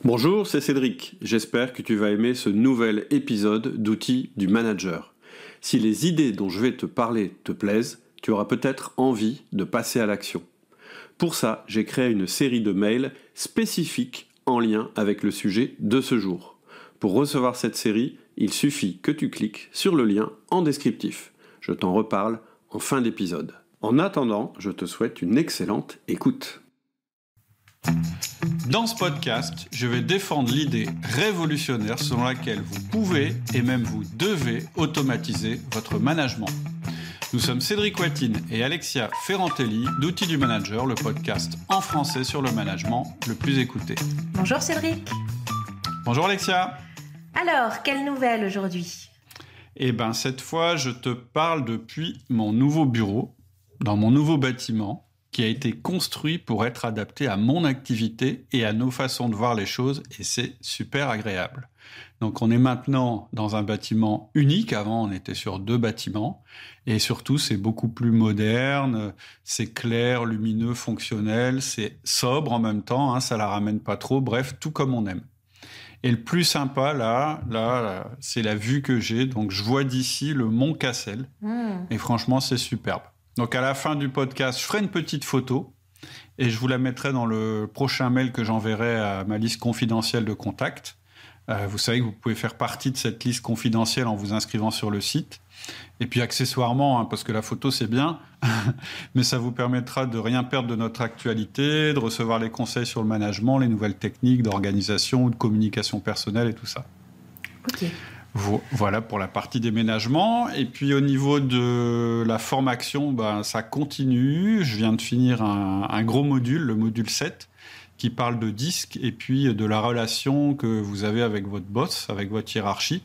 Bonjour, c'est Cédric. J'espère que tu vas aimer ce nouvel épisode d'Outils du Manager. Si les idées dont je vais te parler te plaisent, tu auras peut-être envie de passer à l'action. Pour ça, j'ai créé une série de mails spécifiques en lien avec le sujet de ce jour. Pour recevoir cette série, il suffit que tu cliques sur le lien en descriptif. Je t'en reparle en fin d'épisode. En attendant, je te souhaite une excellente écoute. Dans ce podcast, je vais défendre l'idée révolutionnaire selon laquelle vous pouvez et même vous devez automatiser votre management. Nous sommes Cédric Watine et Alexia Ferrantelli d'Outils du Manager, le podcast en français sur le management le plus écouté. Bonjour Cédric. Bonjour Alexia. Alors, quelle nouvelle aujourd'hui ? Eh bien, cette fois, je te parle depuis mon nouveau bureau, dans mon nouveau bâtiment, qui a été construit pour être adapté à mon activité et à nos façons de voir les choses, et c'est super agréable. Donc on est maintenant dans un bâtiment unique, avant on était sur 2 bâtiments, et surtout c'est beaucoup plus moderne, c'est clair, lumineux, fonctionnel, c'est sobre en même temps, ça la ramène pas trop, bref, tout comme on aime. Et le plus sympa là, c'est la vue que j'ai, donc je vois d'ici le Mont Cassel, et franchement c'est superbe. Donc à la fin du podcast, je ferai une petite photo et je vous la mettrai dans le prochain mail que j'enverrai à ma liste confidentielle de contacts. Vous savez que vous pouvez faire partie de cette liste confidentielle en vous inscrivant sur le site. Et puis accessoirement, parce que la photo c'est bien, mais ça vous permettra de rien perdre de notre actualité, de recevoir les conseils sur le management, les nouvelles techniques d'organisation ou de communication personnelle et tout ça. Ok. Voilà pour la partie déménagement. Et puis au niveau de la formation, ça continue. Je viens de finir un gros module, le module 7, qui parle de disque et puis de la relation que vous avez avec votre boss, avec votre hiérarchie.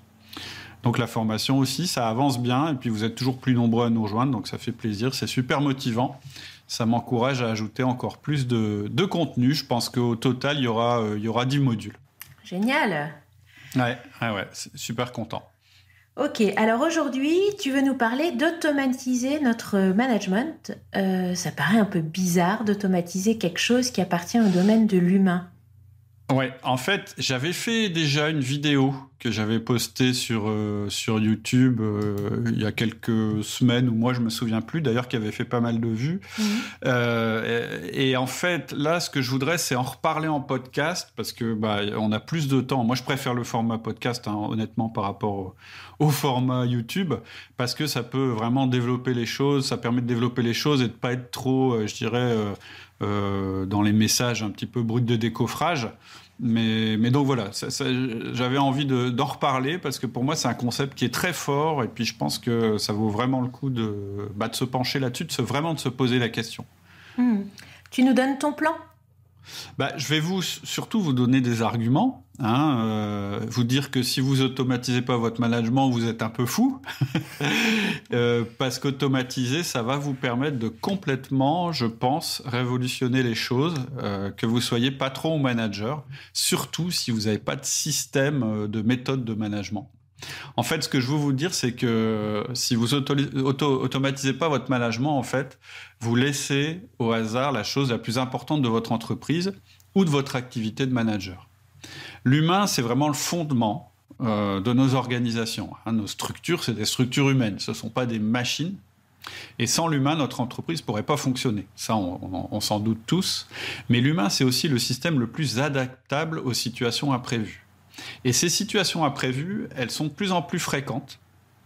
Donc la formation aussi, ça avance bien. Et puis vous êtes toujours plus nombreux à nous rejoindre, donc ça fait plaisir. C'est super motivant. Ça m'encourage à ajouter encore plus de contenu. Je pense qu'au total, il y aura 10 modules. Génial. Ouais, super content. Ok, alors aujourd'hui, tu veux nous parler d'automatiser notre management. Ça paraît un peu bizarre d'automatiser quelque chose qui appartient au domaine de l'humain. Ouais, en fait, j'avais fait déjà une vidéo que j'avais postée sur YouTube il y a quelques semaines, ou moi je me souviens plus, d'ailleurs, qui avait fait pas mal de vues. Et en fait, là, ce que je voudrais, c'est en reparler en podcast, parce que on a plus de temps. Moi, je préfère le format podcast, honnêtement, par rapport au format YouTube, parce que ça peut vraiment développer les choses, ça permet de développer les choses et de pas être trop, je dirais, dans les messages un petit peu bruts de décoffrage. Mais donc voilà, j'avais envie d'en reparler parce que pour moi, c'est un concept qui est très fort et puis je pense que ça vaut vraiment le coup de se pencher là-dessus, de se poser la question. Tu nous donnes ton plan ? Je vais surtout vous donner des arguments, vous dire que si vous automatisez pas votre management, vous êtes un peu fou, parce qu'automatiser, ça va vous permettre de complètement, je pense, révolutionner les choses, que vous soyez patron ou manager, surtout si vous n'avez pas de système, de méthode de management. En fait, ce que je veux vous dire, c'est que si vous automatisez pas votre management, en fait, vous laissez au hasard la chose la plus importante de votre entreprise ou de votre activité de manager. L'humain, c'est vraiment le fondement de nos organisations. Nos structures, c'est des structures humaines. Ce ne sont pas des machines. Et sans l'humain, notre entreprise ne pourrait pas fonctionner. Ça, on s'en doute tous. Mais l'humain, c'est aussi le système le plus adaptable aux situations imprévues. Et ces situations imprévues, elles sont de plus en plus fréquentes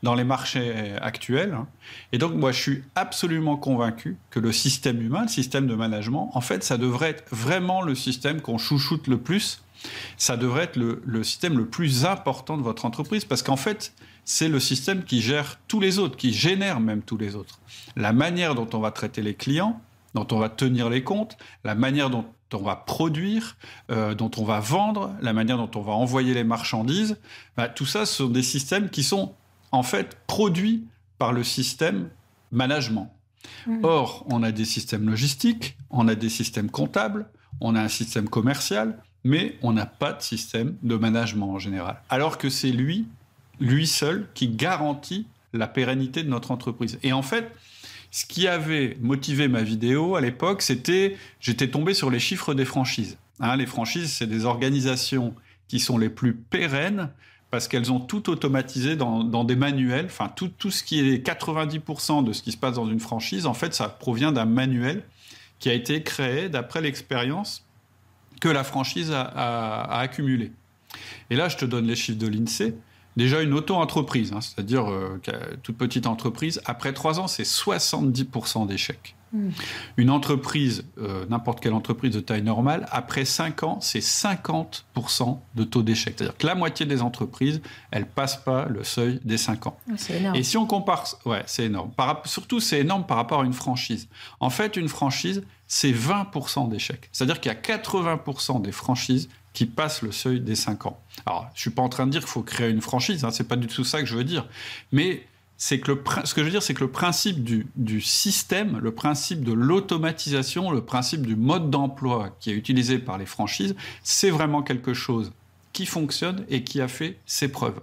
dans les marchés actuels. Et donc, moi, je suis absolument convaincu que le système humain, le système de management, en fait, ça devrait être vraiment le système qu'on chouchoute le plus. Ça devrait être le système le plus important de votre entreprise parce qu'en fait, c'est le système qui gère tous les autres, qui génère même tous les autres. La manière dont on va traiter les clients, dont on va tenir les comptes, la manière dont on va produire, dont on va vendre, la manière dont on va envoyer les marchandises, tout ça, ce sont des systèmes qui sont en fait produits par le système management. Or, on a des systèmes logistiques, on a des systèmes comptables, on a un système commercial, mais on n'a pas de système de management en général. Alors que c'est lui seul qui garantit la pérennité de notre entreprise. Et en fait, ce qui avait motivé ma vidéo à l'époque, j'étais tombé sur les chiffres des franchises. Hein, les franchises, c'est des organisations qui sont les plus pérennes parce qu'elles ont tout automatisé dans des manuels. Enfin, tout ce qui est 90% de ce qui se passe dans une franchise, en fait, ça provient d'un manuel qui a été créé d'après l'expérience que la franchise a accumulée. Et là, je te donne les chiffres de l'INSEE. Déjà, une auto-entreprise, hein, c'est-à-dire toute petite entreprise, après 3 ans, c'est 70% d'échecs. Une entreprise, n'importe quelle entreprise de taille normale, après 5 ans, c'est 50% de taux d'échec. C'est-à-dire que la moitié des entreprises, elles ne passent pas le seuil des 5 ans. C'est énorme. Et si on compare... Ouais, c'est énorme. Surtout, c'est énorme par rapport à une franchise. En fait, une franchise, c'est 20% d'échecs. C'est-à-dire qu'il y a 80% des franchises qui passent le seuil des 5 ans. Alors, je ne suis pas en train de dire qu'il faut créer une franchise, hein, ce n'est pas du tout ça que je veux dire. Mais c'est que ce que je veux dire, c'est que le principe du système, le principe de l'automatisation, le principe du mode d'emploi qui est utilisé par les franchises, c'est vraiment quelque chose qui fonctionne et qui a fait ses preuves.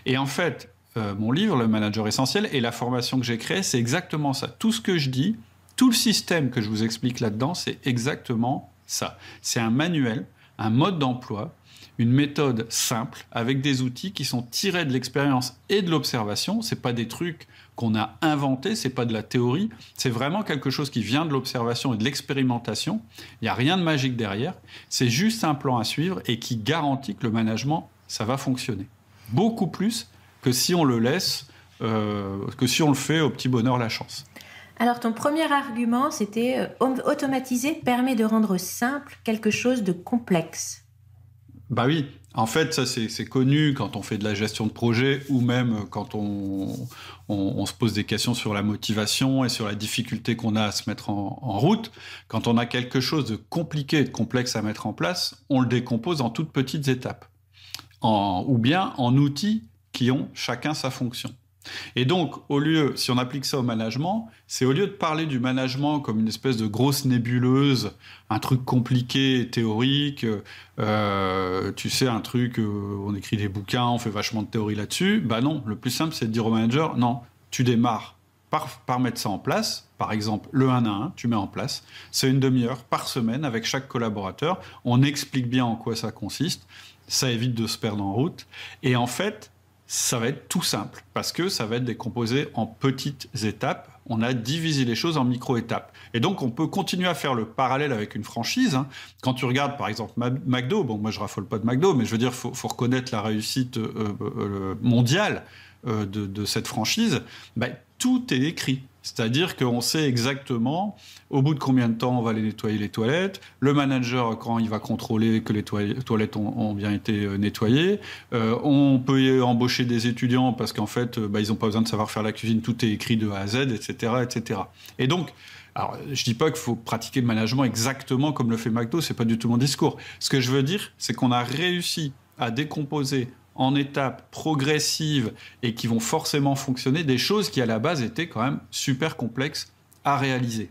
Et en fait, mon livre, Le Manager Essentiel, et la formation que j'ai créée, c'est exactement ça. Tout ce que je dis, tout le système que je vous explique là-dedans, c'est exactement ça. C'est un manuel, un mode d'emploi, une méthode simple avec des outils qui sont tirés de l'expérience et de l'observation. C'est pas des trucs qu'on a inventés, c'est pas de la théorie, c'est vraiment quelque chose qui vient de l'observation et de l'expérimentation. Il n'y a rien de magique derrière, c'est juste un plan à suivre et qui garantit que le management, ça va fonctionner. Beaucoup plus que si on le laisse, que si on le fait au petit bonheur la chance. Alors, ton premier argument, c'était automatiser permet de rendre simple quelque chose de complexe. Bah oui, en fait, ça c'est connu quand on fait de la gestion de projet ou même quand on se pose des questions sur la motivation et sur la difficulté qu'on a à se mettre en route. Quand on a quelque chose de compliqué et de complexe à mettre en place, on le décompose en toutes petites étapes, ou bien en outils qui ont chacun sa fonction. Et donc, si on applique ça au management, c'est au lieu de parler du management comme une espèce de grosse nébuleuse, un truc compliqué, théorique, tu sais, un truc, on écrit des bouquins, on fait vachement de théorie là-dessus, bah non, le plus simple, c'est de dire au manager, non, tu démarres par mettre ça en place, par exemple, le 1 à 1, tu mets en place, c'est une demi-heure par semaine avec chaque collaborateur, on explique bien en quoi ça consiste, ça évite de se perdre en route, et en fait, ça va être tout simple, parce que ça va être décomposé en petites étapes. On a divisé les choses en micro-étapes. Et donc, on peut continuer à faire le parallèle avec une franchise. Hein. Quand tu regardes, par exemple, McDo, bon, moi, je raffole pas de McDo, mais je veux dire, faut reconnaître la réussite mondiale de cette franchise. Ben, tout est écrit. C'est-à-dire qu'on sait exactement au bout de combien de temps on va aller nettoyer les toilettes, le manager, quand il va contrôler que les toilettes ont bien été nettoyées, on peut embaucher des étudiants parce qu'en fait, ils n'ont pas besoin de savoir faire la cuisine, tout est écrit de A à Z, etc., etc. Et donc, alors, je dis pas qu'il faut pratiquer le management exactement comme le fait McDo, c'est pas du tout mon discours. Ce que je veux dire, c'est qu'on a réussi à décomposer en étapes progressives et qui vont forcément fonctionner, des choses qui à la base étaient quand même super complexes à réaliser.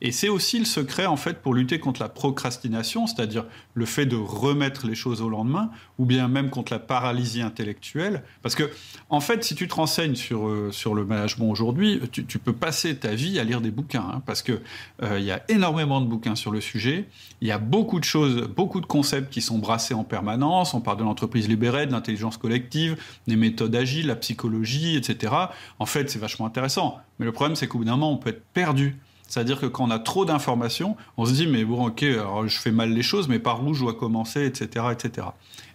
Et c'est aussi le secret en fait pour lutter contre la procrastination, c'est-à-dire le fait de remettre les choses au lendemain, ou bien même contre la paralysie intellectuelle. Parce que en fait, si tu te renseignes sur le management aujourd'hui, tu peux passer ta vie à lire des bouquins, hein, parce que y a énormément de bouquins sur le sujet. Il y a beaucoup de choses, beaucoup de concepts qui sont brassés en permanence. On parle de l'entreprise libérée, de l'intelligence collective, des méthodes agiles, la psychologie, etc. En fait, c'est vachement intéressant. Mais le problème, c'est qu'au bout d'un moment, on peut être perdu. C'est-à-dire que quand on a trop d'informations, on se dit, mais bon, ok, alors je fais mal les choses, mais par où je dois commencer, etc., etc.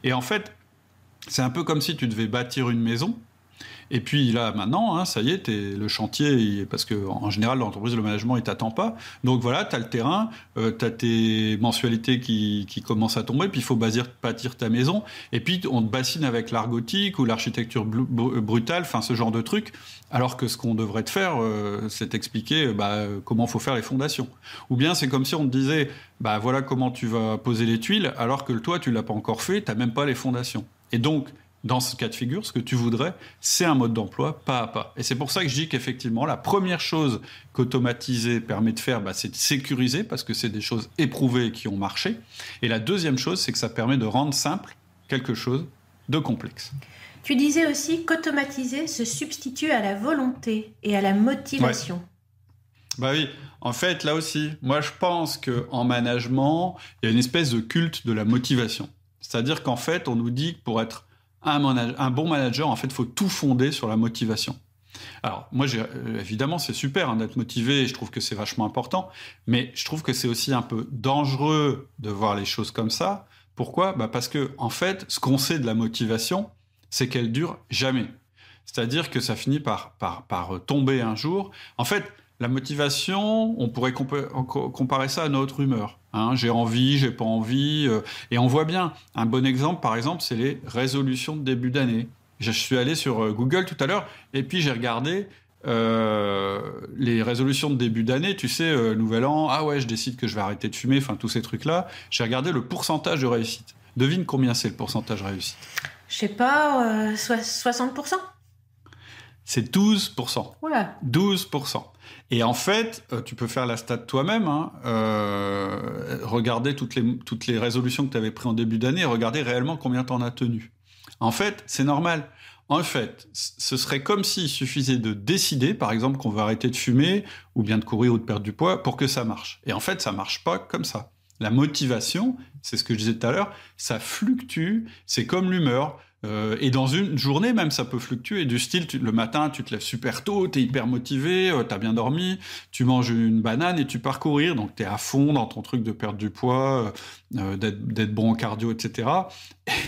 Et en fait, c'est un peu comme si tu devais bâtir une maison. Et puis là, maintenant, hein, ça y est, le chantier, parce qu'en général, l'entreprise, le management, il ne t'attend pas. Donc voilà, tu as le terrain, tu as tes mensualités qui commencent à tomber, puis il faut bâtir ta maison. Et puis, on te bassine avec l'art gothique ou l'architecture brutale, enfin ce genre de trucs. Alors que ce qu'on devrait te faire, c'est t'expliquer comment il faut faire les fondations. Ou bien c'est comme si on te disait, voilà comment tu vas poser les tuiles, alors que le toit, tu ne l'as pas encore fait, tu n'as même pas les fondations. Et donc, dans ce cas de figure, ce que tu voudrais, c'est un mode d'emploi pas à pas. Et c'est pour ça que je dis qu'effectivement, la première chose qu'automatiser permet de faire, c'est de sécuriser, parce que c'est des choses éprouvées qui ont marché. Et la deuxième chose, c'est que ça permet de rendre simple quelque chose de complexe. Tu disais aussi qu'automatiser se substitue à la volonté et à la motivation. Bah oui, en fait, là aussi, moi je pense qu'en management, il y a une espèce de culte de la motivation. C'est-à-dire qu'en fait, on nous dit que pour être un bon manager, en fait, il faut tout fonder sur la motivation. Alors, moi, évidemment, c'est super d'être motivé, et je trouve que c'est vachement important, mais je trouve que c'est aussi un peu dangereux de voir les choses comme ça. Pourquoi ? Parce que, en fait, ce qu'on sait de la motivation, c'est qu'elle dure jamais. C'est-à-dire que ça finit par tomber un jour. En fait, la motivation, on pourrait comparer ça à notre humeur. J'ai envie, j'ai pas envie. Et on voit bien, un bon exemple, par exemple, c'est les résolutions de début d'année. Je suis allé sur Google tout à l'heure et puis j'ai regardé les résolutions de début d'année. Tu sais, Nouvel An, ah ouais, je décide que je vais arrêter de fumer, enfin tous ces trucs-là. J'ai regardé le pourcentage de réussite. Devine combien c'est le pourcentage de réussite ? Je sais pas, 60%. C'est 12%. Oula. 12%. Et en fait, tu peux faire la stat toi-même. Regarder toutes les résolutions que tu avais prises en début d'année et regarder réellement combien tu en as tenu. En fait, c'est normal. En fait, ce serait comme s'il suffisait de décider, par exemple, qu'on veut arrêter de fumer ou bien de courir ou de perdre du poids pour que ça marche. Et en fait, ça marche pas comme ça. La motivation, c'est ce que je disais tout à l'heure, ça fluctue, c'est comme l'humeur. Et dans une journée même, ça peut fluctuer. Du style, le matin, tu te lèves super tôt, t'es hyper motivé, t'as bien dormi, tu manges une banane et tu pars courir. Donc, t'es à fond dans ton truc de perdre du poids, d'être bon en cardio, etc.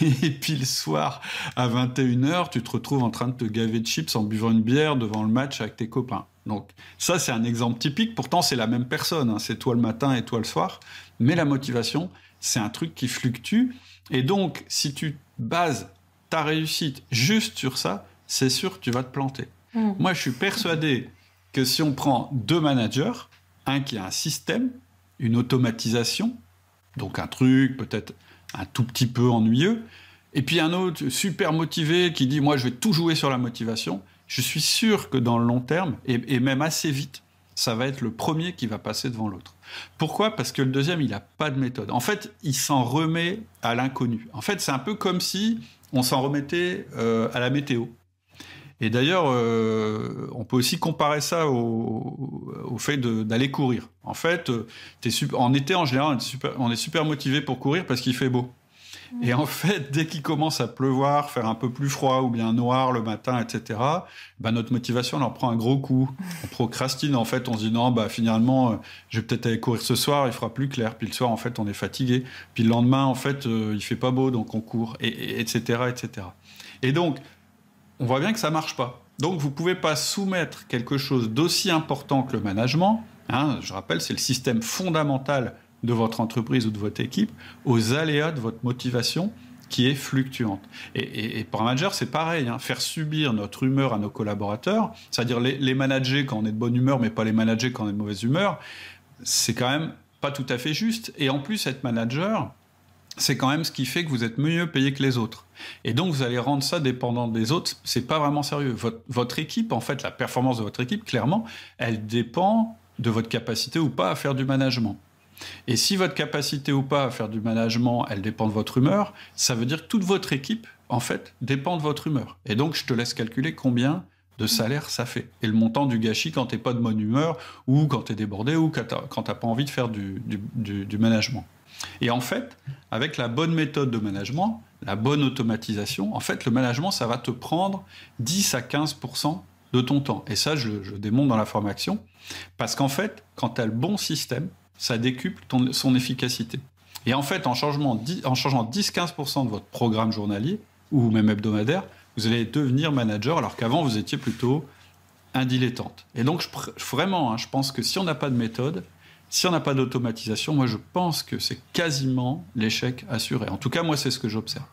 Et puis, le soir, à 21h, tu te retrouves en train de te gaver de chips en buvant une bière devant le match avec tes copains. Donc, ça, c'est un exemple typique. Pourtant, c'est la même personne. C'est toi le matin et toi le soir. Mais la motivation, c'est un truc qui fluctue. Et donc, si tu bases ta réussite juste sur ça, c'est sûr que tu vas te planter. Moi, je suis persuadé que si on prend deux managers, un qui a un système, une automatisation, donc un truc peut-être un tout petit peu ennuyeux, et puis un autre super motivé qui dit « moi, je vais tout jouer sur la motivation », je suis sûr que dans le long terme, et même assez vite, ça va être le premier qui va passer devant l'autre. Pourquoi ? Parce que le deuxième, il n'a pas de méthode. En fait, il s'en remet à l'inconnu. En fait, c'est un peu comme si on s'en remettait à la météo. Et d'ailleurs, on peut aussi comparer ça au fait d'aller courir. En fait, en été, en général, on est super motivé pour courir parce qu'il fait beau. Et en fait, dès qu'il commence à pleuvoir, faire un peu plus froid ou bien noir le matin, etc., notre motivation, elle en prend un gros coup. On procrastine. En fait, on se dit non, finalement, je vais peut-être aller courir ce soir, il fera plus clair. Puis le soir, en fait, on est fatigué. Puis le lendemain, en fait, il fait pas beau, donc on court, etc., etc. Et donc, on voit bien que ça marche pas. Donc, vous pouvez pas soumettre quelque chose d'aussi important que le management. Je rappelle, c'est le système fondamental de votre entreprise ou de votre équipe, aux aléas de votre motivation qui est fluctuante. Et pour un manager, c'est pareil. Faire subir notre humeur à nos collaborateurs, c'est-à-dire les manager quand on est de bonne humeur, mais pas les manager quand on est de mauvaise humeur, c'est quand même pas tout à fait juste. Et en plus, être manager, c'est quand même ce qui fait que vous êtes mieux payé que les autres. Et donc, vous allez rendre ça dépendant des autres. C'est pas vraiment sérieux. Votre équipe, en fait, la performance de votre équipe, clairement, elle dépend de votre capacité ou pas à faire du management. Et si votre capacité ou pas à faire du management, elle dépend de votre humeur, ça veut dire que toute votre équipe, en fait, dépend de votre humeur. Et donc, je te laisse calculer combien de salaire ça fait. Et le montant du gâchis quand tu n'es pas de bonne humeur, ou quand tu es débordé, ou quand tu n'as pas envie de faire du management. Et en fait, avec la bonne méthode de management, la bonne automatisation, en fait, le management, ça va te prendre 10 à 15% de ton temps. Et ça, je démontre dans la formation, parce qu'en fait, quand tu as le bon système, ça décuple son efficacité. Et en fait, en changeant 10-15% de votre programme journalier, ou même hebdomadaire, vous allez devenir manager, alors qu'avant, vous étiez plutôt un dilettante. Et donc, vraiment, je pense que si on n'a pas de méthode, si on n'a pas d'automatisation, moi, je pense que c'est quasiment l'échec assuré. En tout cas, moi, c'est ce que j'observe.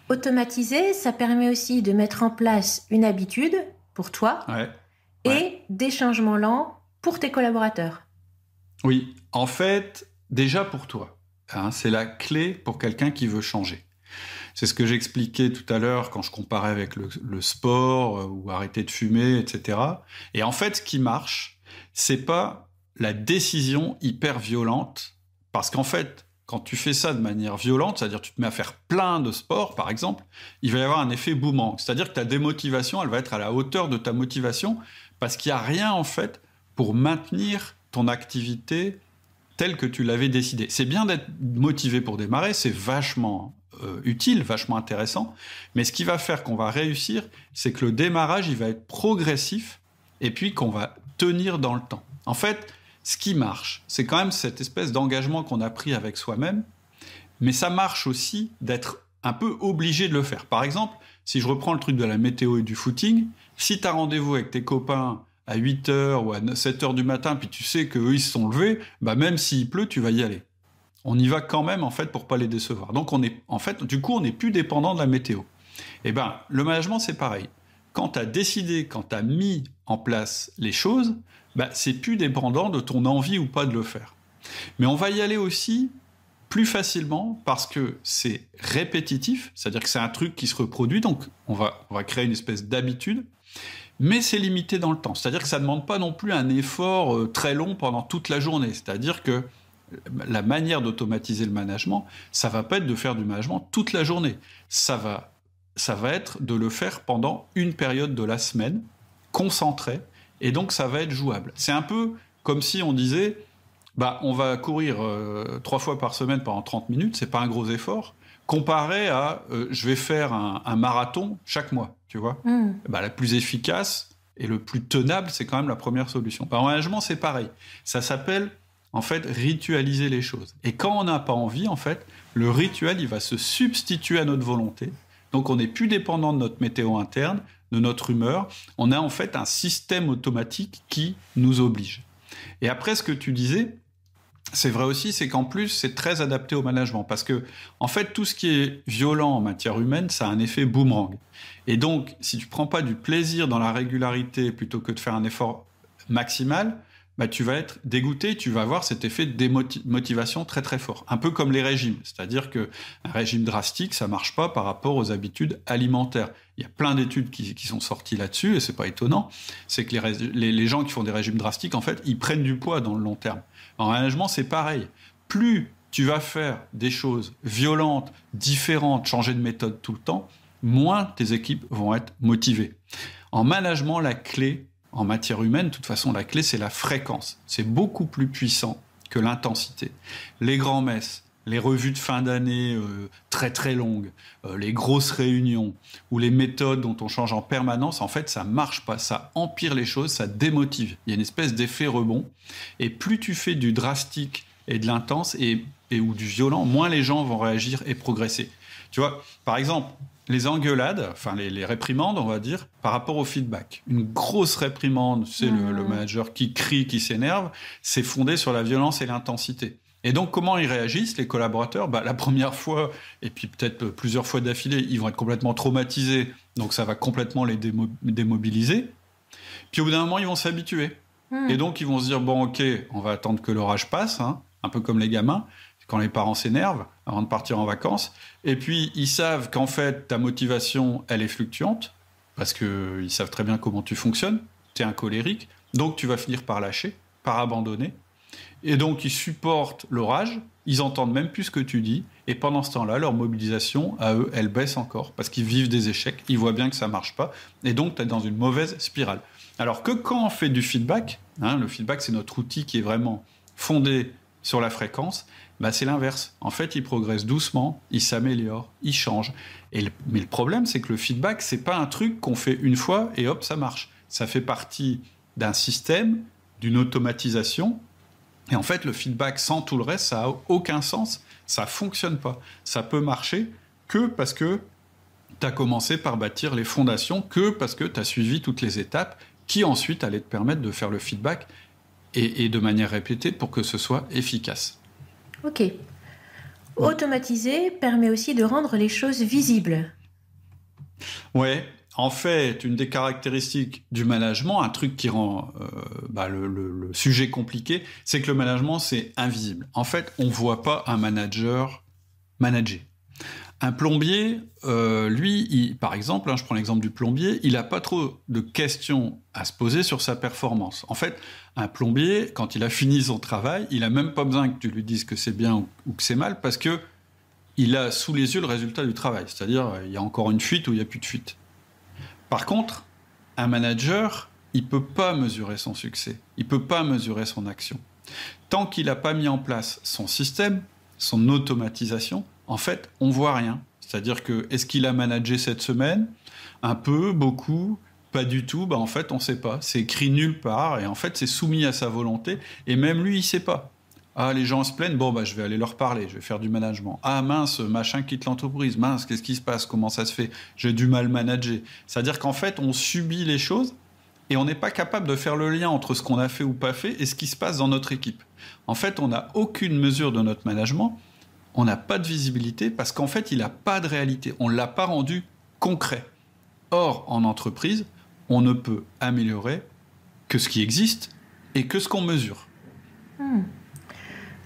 Automatiser, ça permet aussi de mettre en place une habitude pour toi et des changements lents pour tes collaborateurs. Oui, en fait, déjà pour toi, c'est la clé pour quelqu'un qui veut changer. C'est ce que j'expliquais tout à l'heure quand je comparais avec le sport ou arrêter de fumer, etc. Et en fait, ce qui marche, c'est pas la décision hyper violente, parce qu'en fait, quand tu fais ça de manière violente, c'est-à-dire tu te mets à faire plein de sports, par exemple, il va y avoir un effet boomerang. C'est-à-dire que ta démotivation, elle va être à la hauteur de ta motivation, parce qu'il n'y a rien, en fait, pour maintenir ton activité telle que tu l'avais décidé. C'est bien d'être motivé pour démarrer, c'est vachement utile, vachement intéressant, mais ce qui va faire qu'on va réussir, c'est que le démarrage, il va être progressif et puis qu'on va tenir dans le temps. En fait, ce qui marche, c'est quand même cette espèce d'engagement qu'on a pris avec soi-même, mais ça marche aussi d'être un peu obligé de le faire. Par exemple, si je reprends le truc de la météo et du footing, si tu as rendez-vous avec tes copains à 8h ou à 7h du matin, puis tu sais qu'eux, ils se sont levés, bah même s'il pleut, tu vas y aller. On y va quand même, en fait, pour pas les décevoir. Donc, on n'est plus dépendant de la météo. Eh ben, le management, c'est pareil. Quand tu as décidé, quand tu as mis en place les choses, bah, c'est plus dépendant de ton envie ou pas de le faire. Mais on va y aller aussi plus facilement parce que c'est répétitif, c'est-à-dire que c'est un truc qui se reproduit, donc on va créer une espèce d'habitude, mais c'est limité dans le temps. C'est-à-dire que ça ne demande pas non plus un effort très long pendant toute la journée. C'est-à-dire que la manière d'automatiser le management, ça va pas être de faire du management toute la journée. Ça va être de le faire pendant une période de la semaine, concentré, et donc ça va être jouable. C'est un peu comme si on disait, bah, on va courir 3 fois par semaine pendant 30 minutes, c'est pas un gros effort, comparé à je vais faire un marathon chaque mois, tu vois. Bah, la plus efficace et le plus tenable, c'est quand même la première solution. En management, c'est pareil. Ça s'appelle en fait, ritualiser les choses. Et quand on n'a pas envie, en fait, le rituel, il va se substituer à notre volonté. Donc, on n'est plus dépendant de notre météo interne, de notre humeur. On a en fait un système automatique qui nous oblige. Et après, ce que tu disais, c'est vrai aussi, c'est qu'en plus, c'est très adapté au management. Parce que, en fait, tout ce qui est violent en matière humaine, ça a un effet boomerang. Et donc, si tu ne prends pas du plaisir dans la régularité plutôt que de faire un effort maximal, bah, tu vas être dégoûté, tu vas avoir cet effet de démotivation très très fort. Un peu comme les régimes, c'est-à-dire qu'un régime drastique, ça ne marche pas par rapport aux habitudes alimentaires. Il y a plein d'études qui sont sorties là-dessus, et ce n'est pas étonnant, c'est que les gens qui font des régimes drastiques, en fait, ils prennent du poids dans le long terme. En management, c'est pareil. Plus tu vas faire des choses violentes, différentes, changer de méthode tout le temps, moins tes équipes vont être motivées. En management, la clé, en matière humaine, de toute façon, la clé, c'est la fréquence. C'est beaucoup plus puissant que l'intensité. Les grands-messes, les revues de fin d'année très très longues, les grosses réunions ou les méthodes dont on change en permanence, en fait, ça marche pas. Ça empire les choses, ça démotive. Il y a une espèce d'effet rebond. Et plus tu fais du drastique et de l'intense ou du violent, moins les gens vont réagir et progresser. Tu vois, par exemple, les engueulades, enfin les réprimandes, on va dire, par rapport au feedback. Une grosse réprimande, c'est le manager qui crie, qui s'énerve, c'est fondé sur la violence et l'intensité. Et donc, comment ils réagissent, les collaborateurs ? Bah, la première fois, et puis peut-être plusieurs fois d'affilée, ils vont être complètement traumatisés, donc ça va complètement les démobiliser. Puis au bout d'un moment, ils vont s'habituer. Et donc, ils vont se dire, bon, ok, on va attendre que l'orage passe, hein, un peu comme les gamins, quand les parents s'énervent avant de partir en vacances. Et puis, ils savent qu'en fait, ta motivation, elle est fluctuante, parce qu'ils savent très bien comment tu fonctionnes. Tu es un colérique, donc tu vas finir par lâcher, par abandonner. Et donc, ils supportent l'orage, ils entendent même plus ce que tu dis, et pendant ce temps-là, leur mobilisation, à eux, elle baisse encore, parce qu'ils vivent des échecs, ils voient bien que ça ne marche pas, et donc tu es dans une mauvaise spirale. Alors que quand on fait du feedback, hein, le feedback, c'est notre outil qui est vraiment fondé sur la fréquence, bah c'est l'inverse. En fait, ils progressent doucement, ils s'améliorent, ils changent. Mais le problème, c'est que le feedback, c'est pas un truc qu'on fait une fois et hop, ça marche. Ça fait partie d'un système, d'une automatisation. Et en fait, le feedback sans tout le reste, ça n'a aucun sens. Ça fonctionne pas. Ça peut marcher que parce que tu as commencé par bâtir les fondations, que parce que tu as suivi toutes les étapes qui ensuite allaient te permettre de faire le feedback et de manière répétée pour que ce soit efficace. Ok. Automatiser permet aussi de rendre les choses visibles. Ouais, en fait, une des caractéristiques du management, un truc qui rend le sujet compliqué, c'est que le management, c'est invisible. En fait, on ne voit pas un manager manager. Un plombier, lui, par exemple, je prends l'exemple du plombier, il n'a pas trop de questions à se poser sur sa performance. En fait, un plombier, quand il a fini son travail, il n'a même pas besoin que tu lui dises que c'est bien ou que c'est mal, parce qu'il a sous les yeux le résultat du travail. C'est-à-dire, il y a encore une fuite ou il n'y a plus de fuite. Par contre, un manager, il ne peut pas mesurer son succès, il ne peut pas mesurer son action. Tant qu'il n'a pas mis en place son système, son automatisation, en fait, on ne voit rien. C'est-à-dire que, est-ce qu'il a managé cette semaine ? Un peu, beaucoup, pas du tout. En fait, on ne sait pas. C'est écrit nulle part et en fait, c'est soumis à sa volonté. Et même lui, il ne sait pas. Ah, les gens se plaignent, je vais aller leur parler, je vais faire du management. Ah mince, machin quitte l'entreprise, mince, qu'est-ce qui se passe, comment ça se fait ? J'ai du mal manager. C'est-à-dire qu'en fait, on subit les choses et on n'est pas capable de faire le lien entre ce qu'on a fait ou pas fait et ce qui se passe dans notre équipe. En fait, on n'a aucune mesure de notre management, on n'a pas de visibilité parce qu'en fait, il n'a pas de réalité. On ne l'a pas rendu concret. Or, en entreprise, on ne peut améliorer que ce qui existe et que ce qu'on mesure.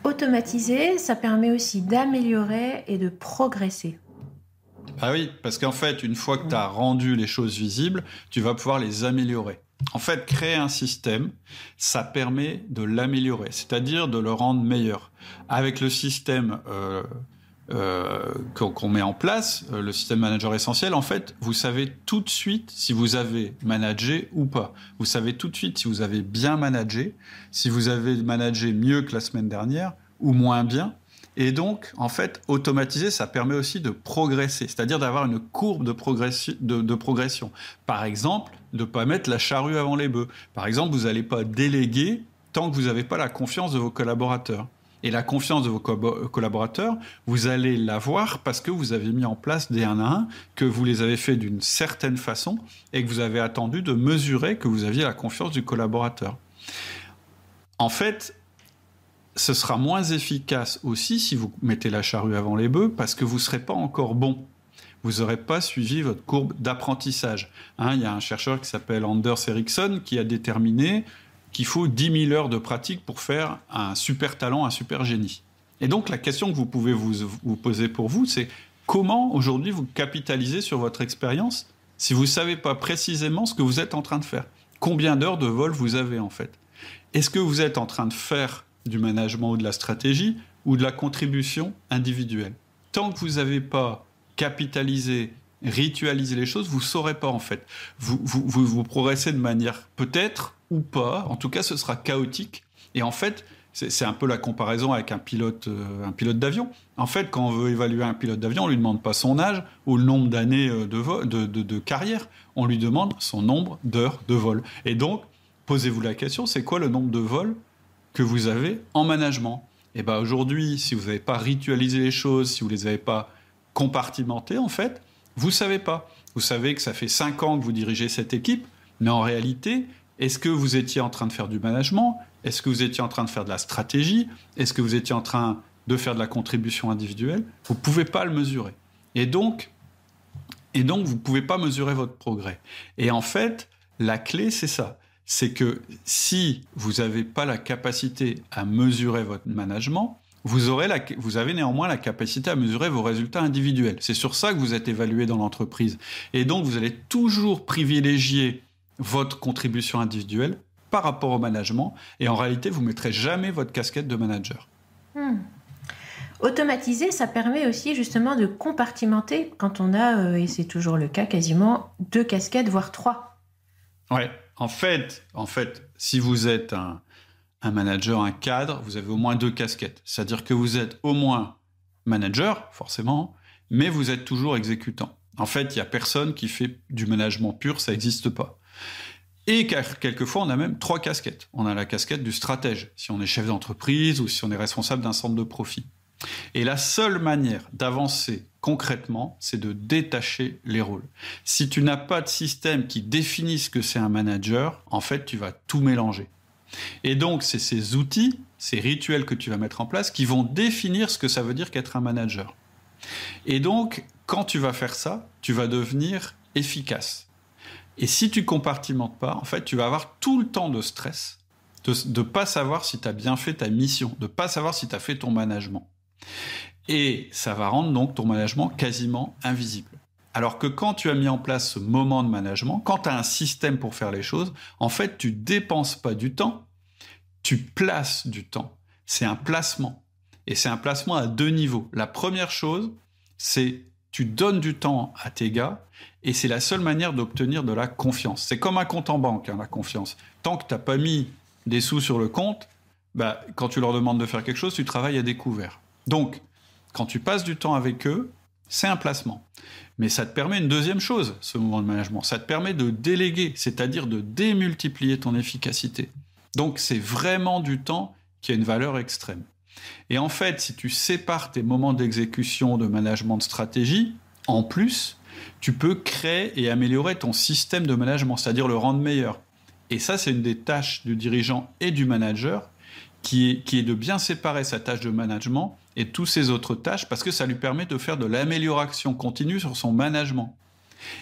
Automatiser, ça permet aussi d'améliorer et de progresser. Ah oui, parce qu'en fait, une fois que tu as rendu les choses visibles, tu vas pouvoir les améliorer. En fait, créer un système, ça permet de l'améliorer, c'est-à-dire de le rendre meilleur. Avec le système qu'on met en place, le système manager essentiel, en fait, vous savez tout de suite si vous avez managé ou pas. Vous savez tout de suite si vous avez bien managé, si vous avez managé mieux que la semaine dernière ou moins bien. Et donc, en fait, automatiser, ça permet aussi de progresser, c'est-à-dire d'avoir une courbe de progression. Par exemple, de ne pas mettre la charrue avant les bœufs. Par exemple, vous n'allez pas déléguer tant que vous n'avez pas la confiance de vos collaborateurs. Et la confiance de vos collaborateurs, vous allez l'avoir parce que vous avez mis en place des 1 à 1, que vous les avez fait d'une certaine façon et que vous avez attendu de mesurer que vous aviez la confiance du collaborateur. En fait, ce sera moins efficace aussi si vous mettez la charrue avant les bœufs parce que vous ne serez pas encore bon. Vous n'aurez pas suivi votre courbe d'apprentissage. Il y a un chercheur qui s'appelle Anders Ericsson qui a déterminé qu'il faut 10 000 heures de pratique pour faire un super talent, un super génie. Et donc, la question que vous pouvez vous poser pour vous, c'est comment aujourd'hui vous capitalisez sur votre expérience si vous ne savez pas précisément ce que vous êtes en train de faire ? Combien d'heures de vol vous avez en fait ? Est-ce que vous êtes en train de faire du management ou de la stratégie ou de la contribution individuelle ? Tant que vous n'avez pas capitalisé, ritualisé les choses, vous ne saurez pas en fait. Vous progressez de manière peut-être ou pas, en tout cas ce sera chaotique. Et en fait, c'est un peu la comparaison avec un pilote d'avion. En fait, quand on veut évaluer un pilote d'avion, on ne lui demande pas son âge ou le nombre d'années de carrière, on lui demande son nombre d'heures de vol. Et donc, posez-vous la question, c'est quoi le nombre de vols que vous avez en management ? Et bien aujourd'hui, si vous n'avez pas ritualisé les choses, si vous ne les avez pas compartimentées, en fait, vous ne savez pas. Vous savez que ça fait 5 ans que vous dirigez cette équipe, mais en réalité, est-ce que vous étiez en train de faire du management ? Est-ce que vous étiez en train de faire de la stratégie ? Est-ce que vous étiez en train de faire de la contribution individuelle ? Vous ne pouvez pas le mesurer. Et donc, vous ne pouvez pas mesurer votre progrès. Et en fait, la clé, c'est ça. C'est que si vous n'avez pas la capacité à mesurer votre management, vous avez néanmoins la capacité à mesurer vos résultats individuels. C'est sur ça que vous êtes évalué dans l'entreprise. Et donc, vous allez toujours privilégier votre contribution individuelle par rapport au management. Et en réalité, vous ne mettrez jamais votre casquette de manager. Automatiser, ça permet aussi justement de compartimenter quand on a, et c'est toujours le cas quasiment, 2 casquettes, voire 3. Ouais. En fait, si vous êtes un manager, un cadre, vous avez au moins 2 casquettes. C'est-à-dire que vous êtes au moins manager, forcément, mais vous êtes toujours exécutant. En fait, il n'y a personne qui fait du management pur, ça n'existe pas. Et quelquefois, on a même 3 casquettes. On a la casquette du stratège, si on est chef d'entreprise ou si on est responsable d'un centre de profit. Et la seule manière d'avancer concrètement, c'est de détacher les rôles. Si tu n'as pas de système qui définit ce que c'est un manager, en fait, tu vas tout mélanger. Et donc, c'est ces outils, ces rituels que tu vas mettre en place qui vont définir ce que ça veut dire qu'être un manager. Et donc, quand tu vas faire ça, tu vas devenir efficace. Et si tu compartimentes pas, en fait, tu vas avoir tout le temps de stress, de ne pas savoir si tu as bien fait ta mission, de ne pas savoir si tu as fait ton management. Et ça va rendre donc ton management quasiment invisible. Alors que quand tu as mis en place ce moment de management, quand tu as un système pour faire les choses, en fait, tu ne dépenses pas du temps, tu places du temps. C'est un placement. Et c'est un placement à 2 niveaux. La première chose, c'est tu donnes du temps à tes gars et c'est la seule manière d'obtenir de la confiance. C'est comme un compte en banque, la confiance. Tant que tu n'as pas mis des sous sur le compte, quand tu leur demandes de faire quelque chose, tu travailles à découvert. Donc, quand tu passes du temps avec eux, c'est un placement. Mais ça te permet une deuxième chose, ce moment de management. Ça te permet de déléguer, c'est-à-dire de démultiplier ton efficacité. Donc, c'est vraiment du temps qui a une valeur extrême. Et en fait, si tu sépares tes moments d'exécution, de management de stratégie, en plus, tu peux créer et améliorer ton système de management, c'est-à-dire le rendre meilleur. Et ça, c'est une des tâches du dirigeant et du manager, qui est de bien séparer sa tâche de management et toutes ses autres tâches, parce que ça lui permet de faire de l'amélioration continue sur son management.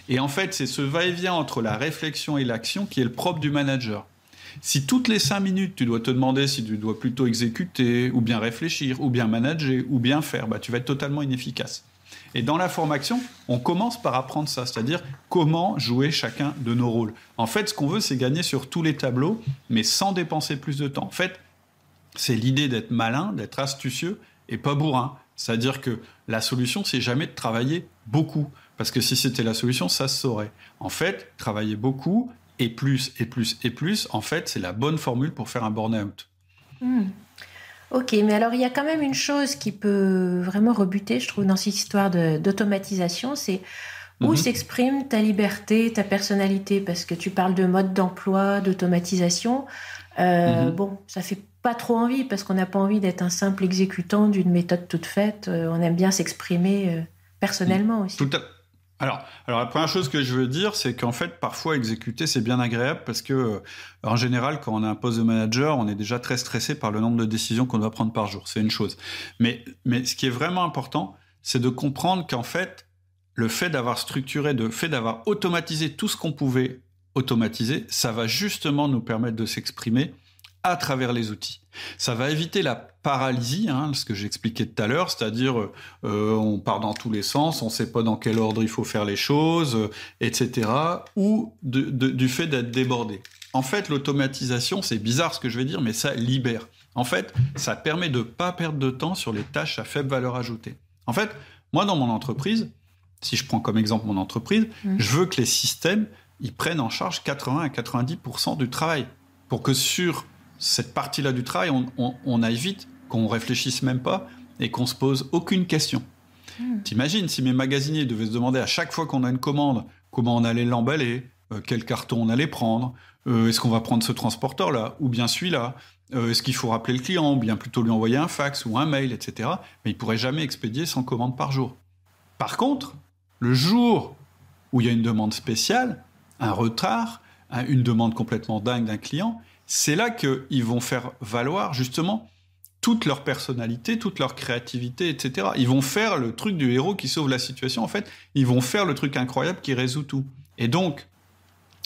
Et en fait, c'est ce va-et-vient entre la réflexion et l'action qui est le propre du manager. Si toutes les 5 minutes, tu dois te demander si tu dois plutôt exécuter, ou bien réfléchir, ou bien manager, ou bien faire, tu vas être totalement inefficace. Et dans la formation, on commence par apprendre ça, c'est-à-dire comment jouer chacun de nos rôles. En fait, ce qu'on veut, c'est gagner sur tous les tableaux, mais sans dépenser plus de temps. En fait, c'est l'idée d'être malin, d'être astucieux et pas bourrin. C'est-à-dire que la solution, c'est jamais de travailler beaucoup. Parce que si c'était la solution, ça se saurait. En fait, travailler beaucoup et plus, et plus, et plus, en fait, c'est la bonne formule pour faire un burn-out. Ok, mais alors il y a quand même une chose qui peut vraiment rebuter, je trouve, dans cette histoire d'automatisation, c'est où s'exprime ta liberté, ta personnalité, parce que tu parles de mode d'emploi, d'automatisation. Bon, ça fait pas trop envie, parce qu'on n'a pas envie d'être un simple exécutant d'une méthode toute faite. On aime bien s'exprimer personnellement aussi. Alors, la première chose que je veux dire, c'est qu'en fait, parfois, exécuter, c'est bien agréable parce que, en général, quand on a un poste de manager, on est déjà très stressé par le nombre de décisions qu'on doit prendre par jour. C'est une chose. Mais ce qui est vraiment important, c'est de comprendre qu'en fait, le fait d'avoir structuré, le fait d'avoir automatisé tout ce qu'on pouvait automatiser, ça va justement nous permettre de s'exprimer à travers les outils. Ça va éviter la paralysie, ce que j'expliquais tout à l'heure, c'est-à-dire on part dans tous les sens, on ne sait pas dans quel ordre il faut faire les choses, etc., ou du fait d'être débordé. En fait, l'automatisation, c'est bizarre ce que je vais dire, mais ça libère. En fait, ça permet de ne pas perdre de temps sur les tâches à faible valeur ajoutée. En fait, moi, dans mon entreprise, si je prends comme exemple mon entreprise, je veux que les systèmes, ils prennent en charge 80 à 90% du travail, pour que sur cette partie-là du travail, on aille vite, qu'on réfléchisse même pas et qu'on se pose aucune question. T'imagines si mes magasiniers devaient se demander à chaque fois qu'on a une commande comment on allait l'emballer, quel carton on allait prendre, est-ce qu'on va prendre ce transporteur-là ou bien celui-là, est-ce qu'il faut rappeler le client ou bien plutôt lui envoyer un fax ou un mail, etc. Mais ils pourraient jamais expédier 100 commandes par jour. Par contre, le jour où il y a une demande spéciale, un retard, une demande complètement dingue d'un client, c'est là qu'ils vont faire valoir justement toute leur personnalité, toute leur créativité, etc. Ils vont faire le truc du héros qui sauve la situation. En fait, ils vont faire le truc incroyable qui résout tout. Et donc,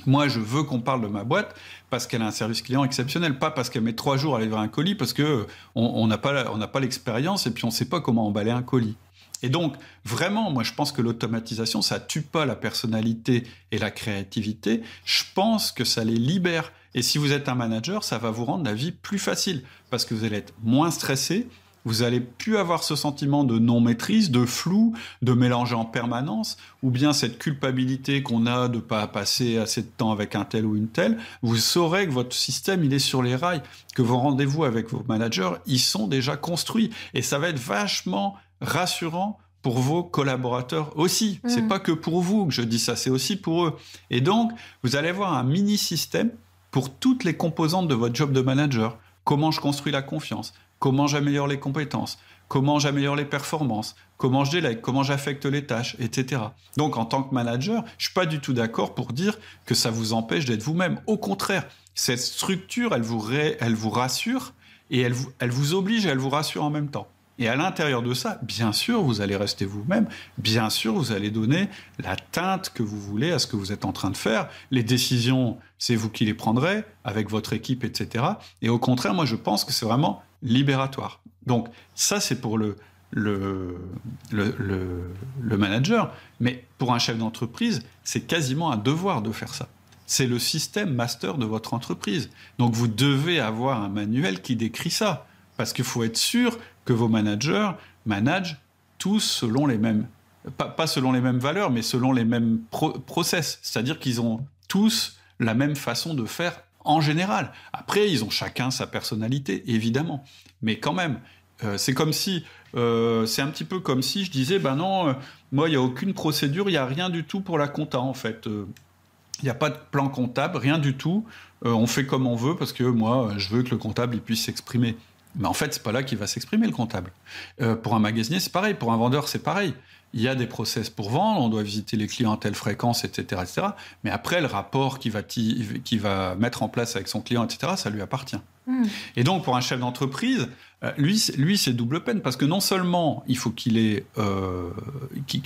moi, je veux qu'on parle de ma boîte parce qu'elle a un service client exceptionnel, pas parce qu'elle met 3 jours à livrer un colis, parce qu'on n'a pas l'expérience et puis on ne sait pas comment emballer un colis. Et donc, vraiment, moi, je pense que l'automatisation, ça tue pas la personnalité et la créativité. Je pense que ça les libère. Et si vous êtes un manager, ça va vous rendre la vie plus facile parce que vous allez être moins stressé. Vous allez plus avoir ce sentiment de non-maîtrise, de flou, de mélanger en permanence, ou bien cette culpabilité qu'on a de pas passer assez de temps avec un tel ou une telle. Vous saurez que votre système, il est sur les rails, que vos rendez-vous avec vos managers, ils sont déjà construits. Et ça va être vachement rassurant pour vos collaborateurs aussi. C'est pas que pour vous que je dis ça, c'est aussi pour eux. Et donc, vous allez avoir un mini-système pour toutes les composantes de votre job de manager. Comment je construis la confiance, comment j'améliore les compétences, comment j'améliore les performances, comment je délègue, comment j'affecte les tâches, etc. Donc, en tant que manager, je suis pas du tout d'accord pour dire que ça vous empêche d'être vous-même. Au contraire, cette structure, elle vous rassure et elle vous oblige et elle vous rassure en même temps. Et à l'intérieur de ça, bien sûr, vous allez rester vous-même. Bien sûr, vous allez donner la teinte que vous voulez à ce que vous êtes en train de faire. Les décisions, c'est vous qui les prendrez avec votre équipe, etc. Et au contraire, moi, je pense que c'est vraiment libératoire. Donc, ça, c'est pour le manager. Mais pour un chef d'entreprise, c'est quasiment un devoir de faire ça. C'est le système master de votre entreprise. Donc, vous devez avoir un manuel qui décrit ça. Parce qu'il faut être sûr que vos managers managent tous selon les mêmes pas selon les mêmes valeurs, mais selon les mêmes process. C'est-à-dire qu'ils ont tous la même façon de faire en général. Après, ils ont chacun sa personnalité, évidemment. Mais quand même, c'est comme si... c'est un petit peu comme si je disais, non, moi, il n'y a aucune procédure, il n'y a rien du tout pour la compta, en fait. Il n'y a pas de plan comptable, rien du tout. On fait comme on veut, parce que moi, je veux que le comptable il puisse s'exprimer. Mais en fait, c'est pas là qu'il va s'exprimer, le comptable. Pour un magasinier, c'est pareil. Pour un vendeur, c'est pareil. Il y a des process pour vendre, on doit visiter les clients à telle fréquence, etc., etc. Mais après, le rapport qu'il va mettre en place avec son client, etc., ça lui appartient. Et donc, pour un chef d'entreprise, lui, c'est double peine, parce que non seulement il faut qu'il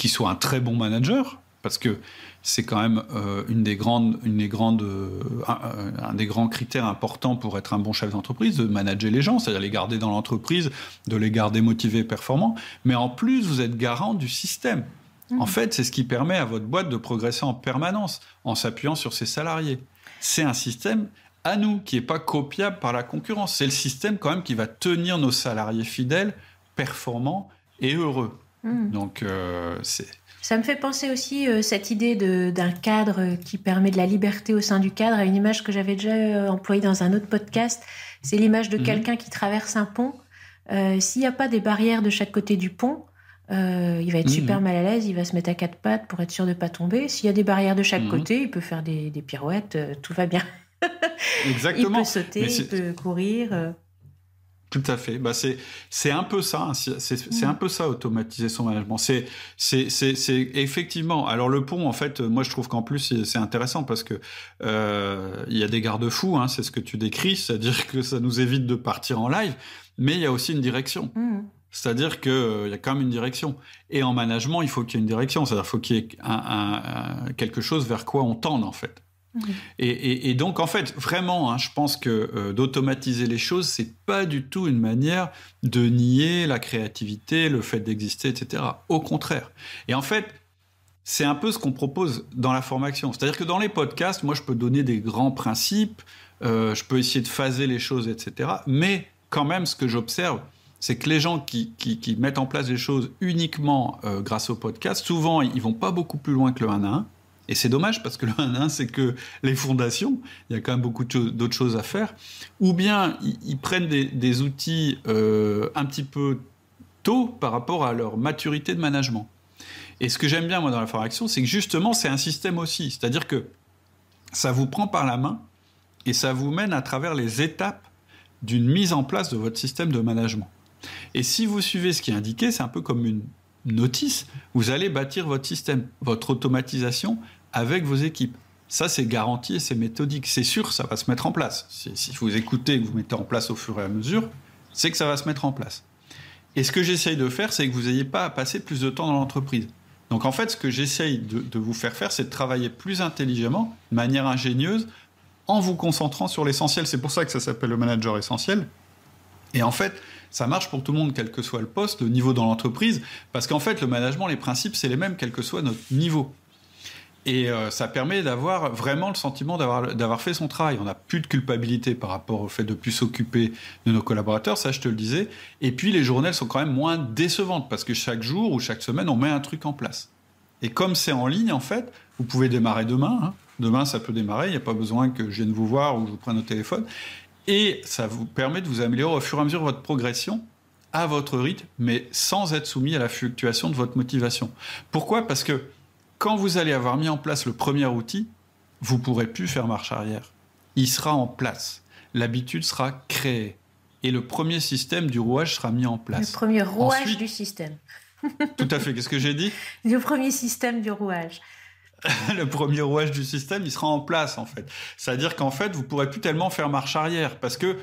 soit un très bon manager, parce que c'est quand même un des grands critères importants pour être un bon chef d'entreprise, de manager les gens, c'est-à-dire les garder dans l'entreprise, de les garder motivés et performants. Mais en plus, vous êtes garant du système. En fait, c'est ce qui permet à votre boîte de progresser en permanence, en s'appuyant sur ses salariés. C'est un système à nous, qui n'est pas copiable par la concurrence. C'est le système quand même qui va tenir nos salariés fidèles, performants et heureux. Donc, c'est... Ça me fait penser aussi cette idée d'un cadre qui permet de la liberté au sein du cadre à une image que j'avais déjà employée dans un autre podcast. C'est l'image de quelqu'un qui traverse un pont. S'il n'y a pas des barrières de chaque côté du pont, il va être super mal à l'aise, il va se mettre à quatre pattes pour être sûr de ne pas tomber. S'il y a des barrières de chaque côté, il peut faire des pirouettes, tout va bien. Exactement. Il peut sauter, il peut courir... Tout à fait. C'est un peu ça. C'est un peu ça, automatiser son management. C'est effectivement. Alors le pont, en fait, moi je trouve qu'en plus c'est intéressant parce que il y a des garde-fous. C'est ce que tu décris, c'est-à-dire que ça nous évite de partir en live, mais il y a aussi une direction. C'est-à-dire qu'il y a quand même une direction. Et en management, il faut qu'il y ait une direction. C'est-à-dire qu'il faut qu'il y ait quelque chose vers quoi on tende, en fait. Et donc, en fait, vraiment, je pense que d'automatiser les choses, c'est pas du tout une manière de nier la créativité, le fait d'exister, etc. Au contraire. Et en fait, c'est un peu ce qu'on propose dans la formation. C'est-à-dire que dans les podcasts, moi, je peux donner des grands principes, je peux essayer de phaser les choses, etc. Mais quand même, ce que j'observe, c'est que les gens qui mettent en place les choses uniquement grâce au podcast, souvent, ils vont pas beaucoup plus loin que le 1 à 1. Et c'est dommage parce que le 1 à 1, c'est que les fondations, il y a quand même beaucoup d'autres choses à faire. Ou bien ils prennent des outils un petit peu tôt par rapport à leur maturité de management. Et ce que j'aime bien, moi, dans la formation, c'est que justement, c'est un système aussi. C'est-à-dire que ça vous prend par la main et ça vous mène à travers les étapes d'une mise en place de votre système de management. Et si vous suivez ce qui est indiqué, c'est un peu comme une notice, vous allez bâtir votre système, votre automatisation avec vos équipes. Ça, c'est garanti et c'est méthodique. C'est sûr, ça va se mettre en place. Si vous écoutez et que vous mettez en place au fur et à mesure, c'est que ça va se mettre en place. Et ce que j'essaye de faire, c'est que vous n'ayez pas à passer plus de temps dans l'entreprise. Donc, en fait, ce que j'essaye de vous faire faire, c'est de travailler plus intelligemment, de manière ingénieuse, en vous concentrant sur l'essentiel. C'est pour ça que ça s'appelle le manager essentiel. Et en fait, ça marche pour tout le monde, quel que soit le poste, le niveau dans l'entreprise, parce qu'en fait, le management, les principes, c'est les mêmes, quel que soit notre niveau. Et ça permet d'avoir vraiment le sentiment d'avoir fait son travail. On n'a plus de culpabilité par rapport au fait de plus s'occuper de nos collaborateurs, ça je te le disais. Et puis les journées, elles sont quand même moins décevantes, parce que chaque jour ou chaque semaine, on met un truc en place. Et comme c'est en ligne, en fait, vous pouvez démarrer demain. Demain, ça peut démarrer, il n'y a pas besoin que je vienne vous voir ou que je vous prenne au téléphone. Et ça vous permet de vous améliorer au fur et à mesure de votre progression, à votre rythme, mais sans être soumis à la fluctuation de votre motivation. Pourquoi ? Parce que quand vous allez avoir mis en place le premier outil, vous ne pourrez plus faire marche arrière. Il sera en place. L'habitude sera créée. Et le premier système du rouage sera mis en place. Le premier rouage du système. Tout à fait. Qu'est-ce que j'ai dit ? Le premier système du rouage. Le premier rouage du système, il sera en place, en fait. C'est-à-dire qu'en fait, vous ne pourrez plus tellement faire marche arrière. Parce que,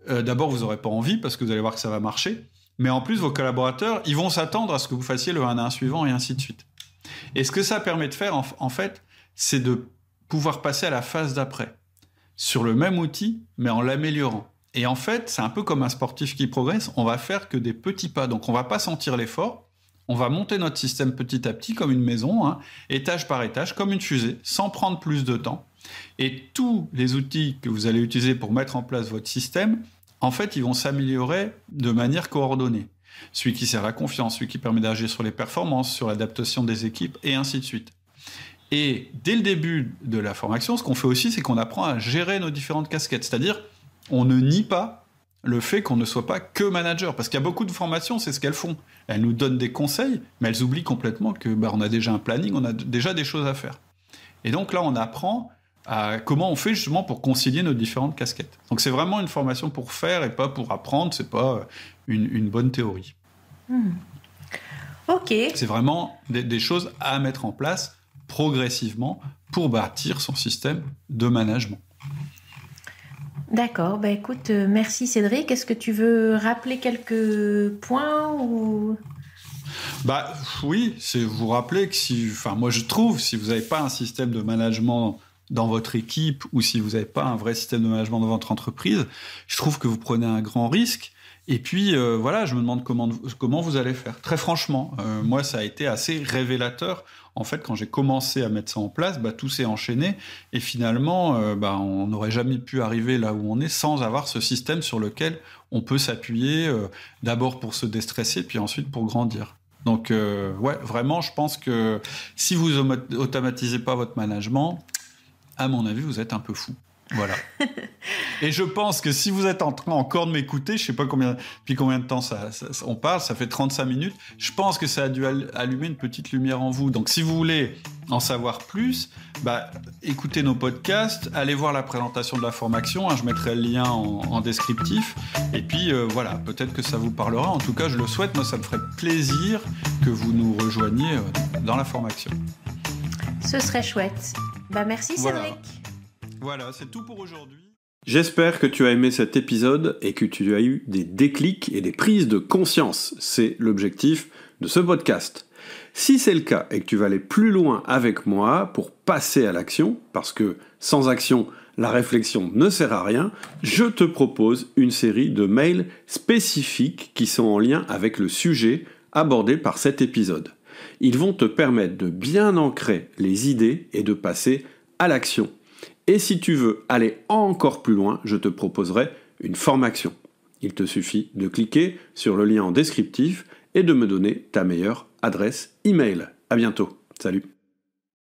d'abord, vous n'aurez pas envie, parce que vous allez voir que ça va marcher. Mais en plus, vos collaborateurs, ils vont s'attendre à ce que vous fassiez le 1 à 1 suivant, et ainsi de suite. Et ce que ça permet de faire, en fait, c'est de pouvoir passer à la phase d'après. Sur le même outil, mais en l'améliorant. Et en fait, c'est un peu comme un sportif qui progresse. On va faire que des petits pas. Donc, on ne va pas sentir l'effort. On va monter notre système petit à petit, comme une maison, étage par étage, comme une fusée, sans prendre plus de temps. Et tous les outils que vous allez utiliser pour mettre en place votre système, en fait, ils vont s'améliorer de manière coordonnée. celui qui sert la confiance, celui qui permet d'agir sur les performances, sur l'adaptation des équipes, et ainsi de suite. Et dès le début de la formation, ce qu'on fait aussi, c'est qu'on apprend à gérer nos différentes casquettes. C'est-à-dire, on ne nie pas le fait qu'on ne soit pas que manager. Parce qu'il y a beaucoup de formations, c'est ce qu'elles font. Elles nous donnent des conseils, mais elles oublient complètement que on a déjà un planning, on a déjà des choses à faire. Et donc là, on apprend à comment on fait justement pour concilier nos différentes casquettes. Donc c'est vraiment une formation pour faire et pas pour apprendre, c'est pas une bonne théorie. Ok. C'est vraiment des choses à mettre en place progressivement pour bâtir son système de management. D'accord, écoute, merci Cédric. Est-ce que tu veux rappeler quelques points ou... Oui, c'est vous rappeler que moi je trouve, si vous n'avez pas un système de management dans votre équipe ou si vous n'avez pas un vrai système de management dans votre entreprise, je trouve que vous prenez un grand risque. Et puis, je me demande comment vous allez faire. Très franchement, moi, ça a été assez révélateur. En fait, quand j'ai commencé à mettre ça en place, tout s'est enchaîné. Et finalement, on n'aurait jamais pu arriver là où on est sans avoir ce système sur lequel on peut s'appuyer, d'abord pour se déstresser, puis ensuite pour grandir. Donc, vraiment, je pense que si vous automatisez pas votre management, à mon avis, vous êtes un peu fou. Voilà. Et je pense que si vous êtes en train encore de m'écouter, je sais pas depuis combien de temps on parle, ça fait 35 minutes, je pense que ça a dû allumer une petite lumière en vous. Donc si vous voulez en savoir plus, écoutez nos podcasts, allez voir la présentation de la formation, je mettrai le lien en descriptif, et puis peut-être que ça vous parlera, en tout cas je le souhaite, moi ça me ferait plaisir que vous nous rejoigniez dans la formation. Ce serait chouette. Merci Cédric. Voilà, c'est tout pour aujourd'hui. J'espère que tu as aimé cet épisode et que tu as eu des déclics et des prises de conscience. C'est l'objectif de ce podcast. Si c'est le cas et que tu vas aller plus loin avec moi pour passer à l'action, parce que sans action, la réflexion ne sert à rien, je te propose une série de mails spécifiques qui sont en lien avec le sujet abordé par cet épisode. Ils vont te permettre de bien ancrer les idées et de passer à l'action. Et si tu veux aller encore plus loin, je te proposerai une formation. Il te suffit de cliquer sur le lien en descriptif et de me donner ta meilleure adresse email. À bientôt. Salut.